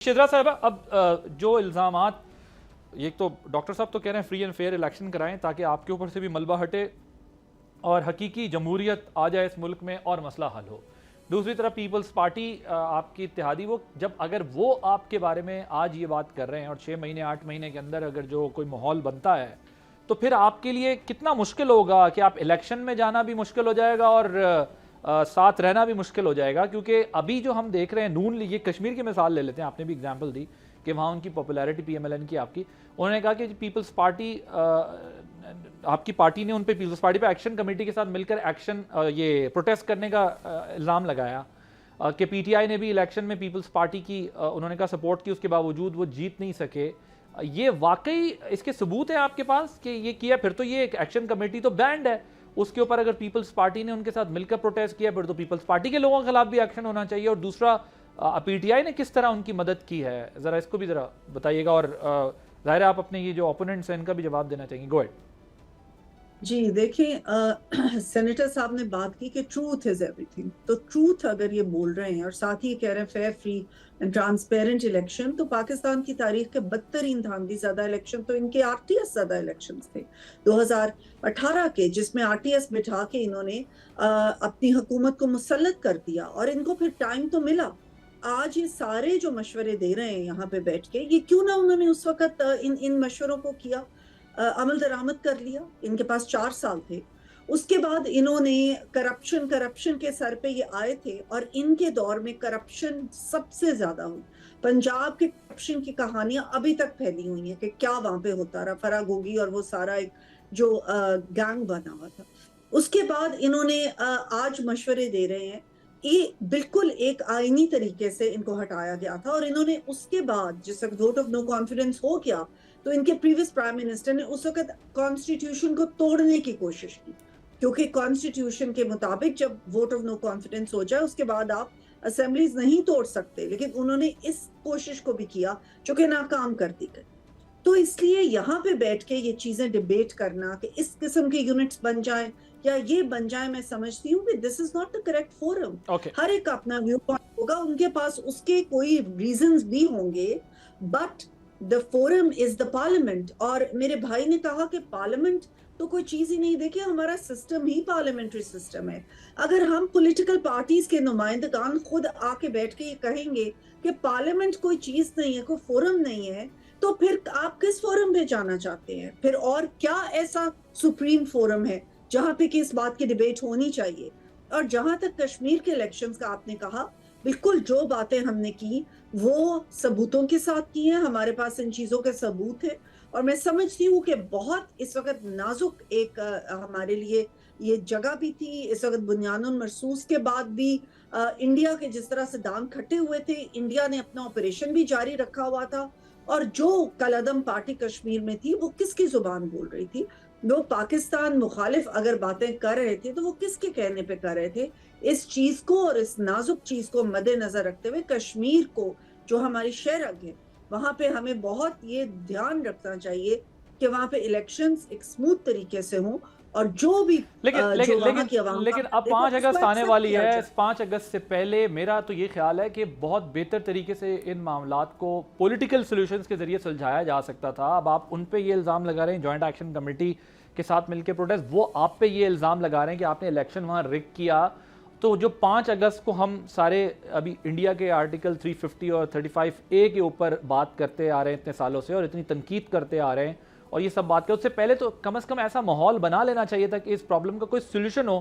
शिद्रा साहब, अब जो इल्ज़ामात, एक तो डॉक्टर साहब तो कह रहे हैं फ्री एंड फेयर इलेक्शन कराएं ताकि आपके ऊपर से भी मलबा हटे और हकीकी जमहूरियत आ जाए इस मुल्क में और मसला हल हो। दूसरी तरफ पीपल्स पार्टी आपकी इत्तेहादी, वो जब अगर वो आपके बारे में आज ये बात कर रहे हैं और 6 महीने 8 महीने के अंदर अगर जो कोई माहौल बनता है तो फिर आपके लिए कितना मुश्किल होगा कि आप इलेक्शन में जाना भी मुश्किल हो जाएगा और साथ रहना भी मुश्किल हो जाएगा। क्योंकि अभी जो हम देख रहे हैं नून लीग, ये कश्मीर की मिसाल ले लेते हैं, आपने भी एग्जांपल दी कि वहाँ उनकी पॉपुलैरिटी पीएमएलएन की आपकी, उन्होंने कहा कि पीपल्स पार्टी, आपकी पार्टी ने उन पे पीपल्स पार्टी पे एक्शन कमेटी के साथ मिलकर एक्शन ये प्रोटेस्ट करने का इल्ज़ाम लगाया कि पीटीआई ने भी इलेक्शन में पीपल्स पार्टी की उन्होंने कहा सपोर्ट की, उसके बावजूद वो जीत नहीं सके। ये वाकई इसके सबूत है आपके पास कि ये किया? फिर तो ये एक एक्शन कमेटी तो बैंड है, उसके ऊपर अगर पीपल्स पार्टी ने उनके साथ मिलकर प्रोटेस्ट किया फिर तो पीपल्स पार्टी के लोगों के खिलाफ भी एक्शन होना चाहिए। और दूसरा, पीटीआई ने किस तरह उनकी मदद की है, जरा इसको भी जरा बताइएगा। और जाहिर है आप अपने ये जो ओपोनेंट्स हैं इनका भी जवाब देना चाहेंगे। Go ahead. जी देखिए, सेनेटर साहब ने बात की कि ट्रूथ इज एवरीथिंग। तो ट्रूथ अगर ये बोल रहे हैं और साथ ही कह रहे हैं fair, free and transparent election, तो पाकिस्तान की तारीख के बदतरीन धांधली ज़्यादा इलेक्शन तो इनके आरटीएस ज़्यादा इलेक्शंस थे 2018 के, जिसमें आरटीएस बिठा के इन्होंने अपनी हुकूमत को मुसल्लत कर दिया और इनको फिर टाइम तो मिला। आज ये सारे जो मशवरे दे रहे हैं यहाँ पे बैठ के, ये क्यों ना उन्होंने उस वक्त इन मशवरों को किया, अमल दरामद कर लिया। इनके पास 4 साल थे। उसके बाद इन्होंने करप्शन के सर पे ये आए थे और इनके दौर में करप्शन सबसे ज्यादा हुई। पंजाब के करप्शन की कहानियां अभी तक फैली हुई हैं कि क्या वहां पे होता रहा, फराग होगी और वो सारा एक जो गैंग बना हुआ था। उसके बाद इन्होंने आज मशवरे दे रहे हैं। ये बिल्कुल एक आईनी तरीके से इनको हटाया गया था और इन्होंने उसके बाद जिस वक्त वोट ऑफ नो कॉन्फिडेंस हो गया तो इनके प्रीवियस प्राइम मिनिस्टर ने उस वक्त कॉन्स्टिट्यूशन को तोड़ने की कोशिश की, क्योंकि कॉन्स्टिट्यूशन के मुताबिक जब वोट ऑफ नो कॉन्फिडेंस हो जाए उसके बाद आप असेंबलीज नहीं तोड़ सकते। लेकिन उन्होंने इस कोशिश को भी किया जो कि नाकाम कर दी गई। तो इसलिए यहाँ पे बैठ के ये चीजें डिबेट करना कि इस किस्म के यूनिट्स बन जाए या ये बन जाए, मैं समझती हूँ कि this is not the correct forum. हर एक का अपना व्यू पॉइंट होगा, उनके पास उसके कोई रीजंस भी होंगे, but the forum is the parliament. और मेरे भाई ने कहा कि पार्लियामेंट तो कोई चीज ही नहीं। देखिए, हमारा सिस्टम ही पार्लियामेंट्री सिस्टम है। अगर हम पॉलिटिकल पार्टीज के नुमाइंदगान खुद आके बैठ के ये कहेंगे कि पार्लियामेंट कोई चीज नहीं है, कोई फोरम नहीं है, तो फिर आप किस फोरम पे जाना चाहते हैं? फिर और क्या ऐसा सुप्रीम फोरम है जहां पे कि इस बात की डिबेट होनी चाहिए? और जहां तक कश्मीर के इलेक्शंस का आपने कहा, बिल्कुल जो बातें हमने की वो सबूतों के साथ की हैं। हमारे पास इन चीजों के सबूत है और मैं समझती हूँ कि बहुत इस वक्त नाजुक एक हमारे लिए ये जगह भी थी। इस वक्त बुनियादुल मरसूस के बाद भी इंडिया के जिस तरह से दांव खट्टे हुए थे, इंडिया ने अपना ऑपरेशन भी जारी रखा हुआ था। और जो कलअदम पार्टी कश्मीर में थी वो किसकी जुबान बोल रही थी? वो पाकिस्तान मुखालिफ अगर बातें कर रहे थे तो वो किसके कहने पे कर रहे थे? इस चीज को और इस नाजुक चीज को मद्देनजर रखते हुए कश्मीर को, जो हमारी शेरग है, वहां पे हमें बहुत ये ध्यान रखना चाहिए कि वहां पे इलेक्शंस एक स्मूथ तरीके से हों और जो भी लेकिन जो लेकिन वहां की लेकिन आवाम लेकिन अब 5 अगस्त आने वाली है। इस 5 अगस्त से पहले मेरा तो ये ख्याल है कि बहुत बेहतर तरीके से इन मामलात को पॉलिटिकल सॉल्यूशंस के जरिए सुलझाया जा सकता था। अब आप उन पे ये इल्ज़ाम लगा रहे हैं जॉइंट एक्शन कमेटी के साथ मिलकर प्रोटेस्ट, वो आप पे ये इल्ज़ाम लगा रहे हैं कि आपने इलेक्शन वहाँ रिग किया। तो जो 5 अगस्त को हम सारे अभी इंडिया के आर्टिकल 350 और 35A के ऊपर बात करते आ रहे हैं इतने सालों से और इतनी तनकीद करते आ रहे हैं और ये सब बात करें, उससे पहले तो कम से कम ऐसा माहौल बना लेना चाहिए था कि इस प्रॉब्लम का कोई सोल्यूशन हो,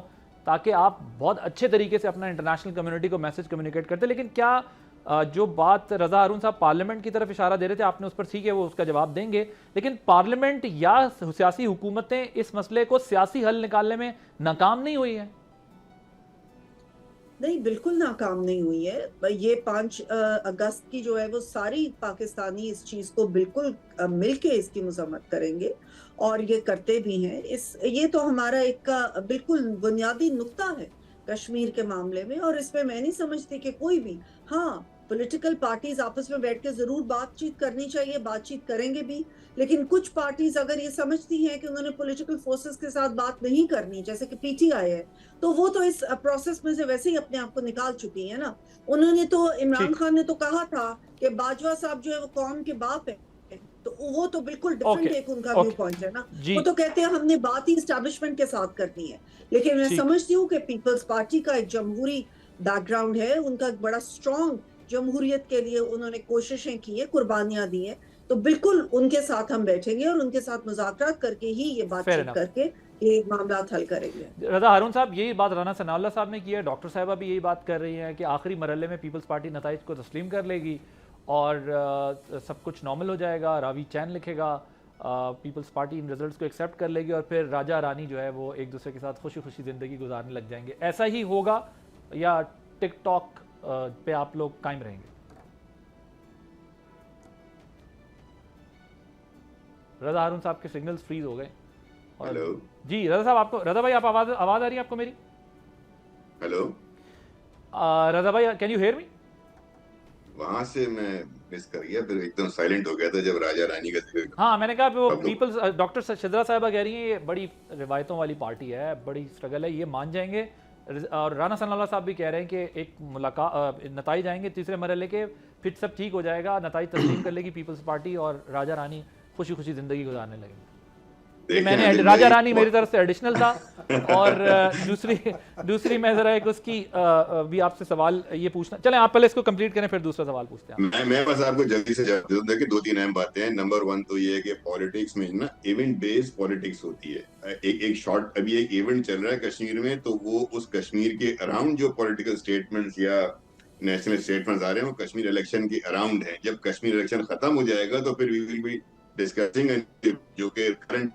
ताकि आप बहुत अच्छे तरीके से अपना इंटरनेशनल कम्युनिटी को मैसेज कम्युनिकेट करते। लेकिन क्या जो बात रजा हारून साहब पार्लियामेंट की तरफ इशारा दे रहे थे, आपने उस पर, ठीक है वो उसका जवाब देंगे, लेकिन पार्लियामेंट या सियासी हुकूमतें इस मसले को सियासी हल निकालने में नाकाम नहीं हुई है? नहीं, बिल्कुल नाकाम नहीं हुई है। ये 5 अगस्त की जो है वो सारी पाकिस्तानी इस चीज को बिल्कुल मिलके इसकी मजम्मत करेंगे और ये करते भी हैं। ये तो हमारा एक बिल्कुल बुनियादी नुक्ता है कश्मीर के मामले में और इसमें मैं नहीं समझती कि कोई भी, हाँ, पॉलिटिकल पार्टीज आपस में बैठ के जरूर बातचीत करनी चाहिए, बातचीत करेंगे भी, लेकिन कुछ पार्टीज अगर ये समझती हैं कि उन्होंने पॉलिटिकल फोर्सेस के साथ बात नहीं करनी, जैसे कि पीटीआई है, तो वो तो इस प्रोसेस में से वैसे ही अपने आप को निकाल चुकी है ना। उन्होंने तो, इमरान खान ने तो कहा था कि बाजवा साहब जो है वो कौम के बाप है, तो वो तो बिल्कुल डिफरेंट एक उनका व्यू पॉइंट है ना। वो तो कहते हैं हमने बात ही इस्टेब्लिशमेंट के साथ करनी है, लेकिन मैं समझती हूँ कि पीपल्स पार्टी का एक जमहूरी बैकग्राउंड है, उनका बड़ा स्ट्रॉन्ग जमहूरियत के लिए उन्होंने कोशिशें की है, कुर्बानियां दी हैं, तो बिल्कुल उनके साथ हम बैठेंगे और उनके साथ मुज़ाकरात करके ही ये बातचीत करके ये मामला हल करेंगे। रजा हारून साहब, यही बात राना सनाउल्लाह साहब ने की है, डॉक्टर साहिबा भी यही बात कर रही हैं कि आखिरी मरहले में पीपल्स पार्टी नताइज को तस्लीम कर लेगी और सब कुछ नॉर्मल हो जाएगा, रावी चैन लिखेगा, पीपल्स पार्टी इन रिजल्ट्स को एक्सेप्ट कर लेगी और फिर राजा रानी जो है वो एक दूसरे के साथ खुशी खुशी ज़िंदगी गुजारने लग जाएंगे। ऐसा ही होगा या टिकटॉक पे आप लोग कायम रहेंगे? रजा हारून साहब के सिग्नल्स फ्रीज हो गए। हेलो जी रजा साहब, आपको, रजा भाई आप आवाज आ रही है आपको मेरी? हेलो रजा भाई, कैन यू हियर मी? वहां से मैं मिस कर गया, फिर एकदम साइलेंट हो गया था जब राजा रानी का जिक्र। हाँ, मैंने कहा वो पीपल्स, डॉक्टर शिद्रा साहिबा कह रही हैं ये बड़ी रिवायतों वाली पार्टी है, बड़ी स्ट्रगल है, ये मान जाएंगे। और राना सनाउल्लाह साहब भी कह रहे हैं कि एक मुलाकात नताइज आएंगे तीसरे मरहले के, फिर सब ठीक हो जाएगा, नताइज तस्लीम कर लेगी पीपल्स पार्टी और राजा रानी खुशी खुशी जिंदगी गुजारने लगेंगे। मैंने राजा रानी मेरी तरफ से एडिशनल था और दूसरी मैं जरा एक उसकी भी आपसे सवाल ये पूछना, चलें आप पहले इसको कंप्लीट करें फिर दूसरा सवाल पूछते हैं। मैं बस आपको जल्दी से जवाब दूं। देखिए 2-3 अहम बातें हैं। नंबर 1 तो ये है कि पॉलिटिक्स में ना इवेंट बेस्ड पॉलिटिक्स होती है। एक शॉर्ट, अभी एक इवेंट चल रहा है कश्मीर में, तो वो उस कश्मीर के अराउंड जो पॉलिटिकल स्टेटमेंट्स या नेशनल स्टेटमेंट्स आ रहे हैं वो कश्मीर इलेक्शन के अराउंड है। जब कश्मीर इलेक्शन खत्म हो जाएगा तो फिर वी विल बी डिस्कसिंग जो कि करंट।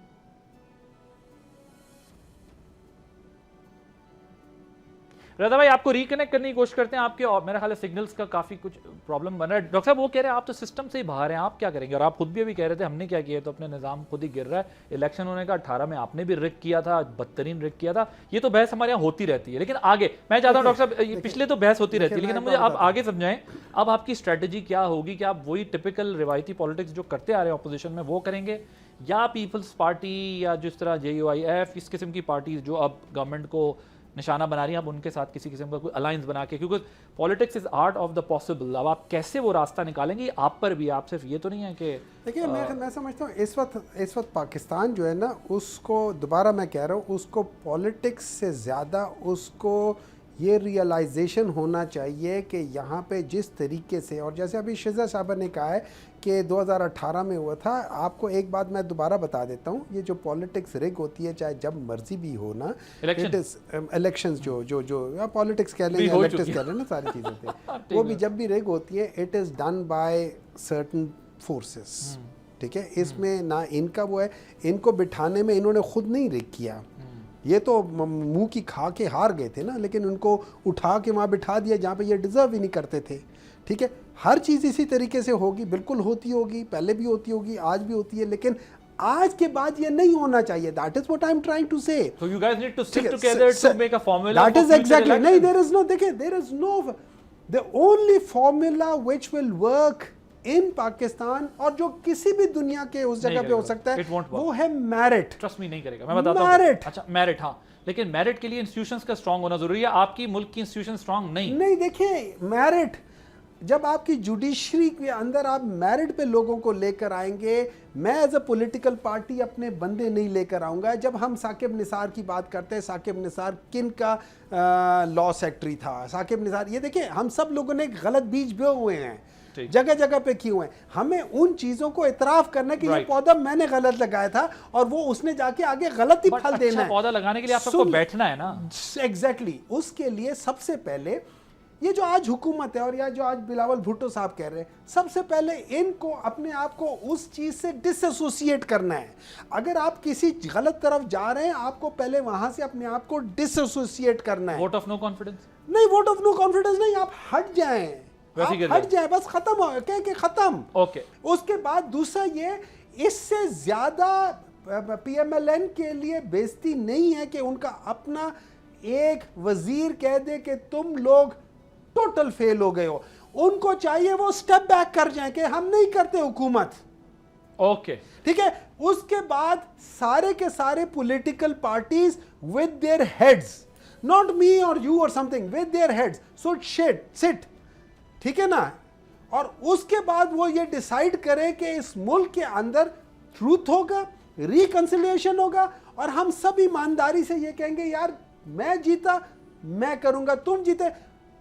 रजा भाई आपको रिकनेक्ट करने की कोशिश करते हैं, आपके और मेरा ख्याल है सिग्नल्स का काफी कुछ प्रॉब्लम बन रहा है। डॉक्टर साहब वो कह रहे हैं आप तो सिस्टम से ही बाहर हैं, आप क्या करेंगे? और आप खुद भी अभी कह रहे थे हमने क्या किया, तो अपने निजाम खुद ही गिर रहा है। इलेक्शन होने का 18 में आपने भी रिक किया था, बदतरीन रिक किया था। ये तो बहस हमारे यहाँ होती रहती है, लेकिन आगे मैं चाहता हूँ डॉक्टर साहब, पिछले तो बहस होती रहती है, लेकिन मुझे आप आगे समझाएं अब आपकी स्ट्रेटेजी क्या होगी? कि आप वही टिपिकल रिवायती पॉलिटिक्स जो करते आ रहे हैं ऑपोजिशन में वो करेंगे, या पीपल्स पार्टी या जिस तरह JUIF इस किस्म की पार्टीज जो अब गवर्नमेंट को निशाना बना रही हैं, अब उनके साथ किसी किस्म का कोई अलायंस बना के, क्योंकि politics is art of the possible. अब आप कैसे वो रास्ता निकालेंगे, आप पर भी, आप सिर्फ ये तो नहीं है कि देखिए मैं समझता हूँ इस वक्त पाकिस्तान जो है ना, उसको दोबारा मैं कह रहा हूँ, उसको पॉलिटिक्स से ज़्यादा उसको ये रियलाइजेशन होना चाहिए कि यहाँ पे जिस तरीके से, और जैसे अभी शिज़ा साहबा ने कहा है कि 2018 में हुआ था, आपको एक बात मैं दोबारा बता देता हूँ, ये जो पॉलिटिक्स रिग होती है चाहे जब मर्जी भी हो ना, इलेक्शंस जो या पॉलिटिक्स कह लें या इलेक्टर्स कह लें ना, सारी चीज़ें थे वो भी जब भी रिग होती है it is done by certain forces, ठीक है। इसमें ना इनका वो है, इनको बिठाने में इन्होंने खुद नहीं रिग किया, ये तो मुंह की खा के हार गए थे ना, लेकिन उनको उठा के वहाँ बिठा दिया जहाँ पे ये डिज़र्व ही नहीं करते थे, ठीक है। हर चीज़ इसी तरीके से होगी, बिल्कुल होती होगी, पहले भी होती होगी, आज भी होती है, लेकिन आज के बाद ये नहीं होना चाहिए। That is what I am trying to say. So you guys need to stick together to make a formula. That is exactly. नहीं, there is no, देखिए, there is no, the only formula which will work इन पाकिस्तान और जो किसी भी दुनिया के उस जगह पे हो सकता है, वो है मेरिट। ट्रस्ट मी नहीं करेगा, मैं बताता हूं। मेरिट, अच्छा मेरिट, हाँ, लेकिन मेरिट के लिए इंस्टीट्यूशंस का स्ट्रांग होना जरूरी है। आपकी मुल्क की इंस्टीट्यूशन स्ट्रांग नहीं। देखिए मेरिट, जब आपकी जुडिशरी के अंदर आप मेरिट पे लोगों को लेकर आएंगे, मैं एज अ पॉलिटिकल पार्टी अपने बंदे नहीं लेकर आऊँगा। जब हम साकिब निसार की बात करते हैं, साकिब निसार किन का लॉ सेक्रेटरी था? साकिब निसार, ये देखिए हम सब लोगों ने गलत बीज बोए हुए हैं, जगह जगह पे किए हुए हैं। हमें उन चीजों को इतराफ करना कि ये पौधा मैंने गलत लगाया था और वो उसने जाके आगे गलत ही फल देना है। पौधा लगाने के लिए आप सबको बैठना है ना। एग्जैक्टली, उसके लिए सबसे पहले ये जो आज हुकूमत है और या जो आज बिलावल भुट्टो साहब कह रहे हैं, सबसे पहले इनको अपने आप को उस चीज से डिसएसोसिएट करना है। अगर आप किसी गलत तरफ जा रहे हैं, आपको पहले वहां से अपने आप को डिसएसोसिएट करना है। वोट ऑफ नो कॉन्फिडेंस नहीं, वोट ऑफ नो कॉन्फिडेंस नहीं, आप हट जाएं, हट जाए, बस खत्म हो, कह के खत्म। ओके। उसके बाद दूसरा ये, इससे ज्यादा PMLN के लिए बेइज्जती नहीं है कि उनका अपना एक वजीर कह दे कि तुम लोग टोटल फेल हो गए हो। उनको चाहिए वो स्टेप बैक कर जाएं कि हम नहीं करते हुकूमत, ओके ठीक है। उसके बाद सारे के सारे political parties with their heads, not me और यू और something, with their heads should seat, ठीक है ना। और उसके बाद वो ये डिसाइड करे कि इस मुल्क के अंदर ट्रूथ होगा, रिकंसिलिएशन होगा, और हम सब ईमानदारी से ये कहेंगे यार मैं जीता मैं करूंगा, तुम जीते।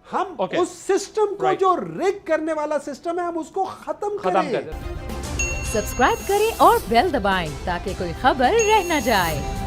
हम Okay. उस सिस्टम को Right. जो रिग करने वाला सिस्टम है हम उसको खत्म खत्म करें। कर दें। सब्सक्राइब करें और बेल दबाएं ताकि कोई खबर रह न जाए।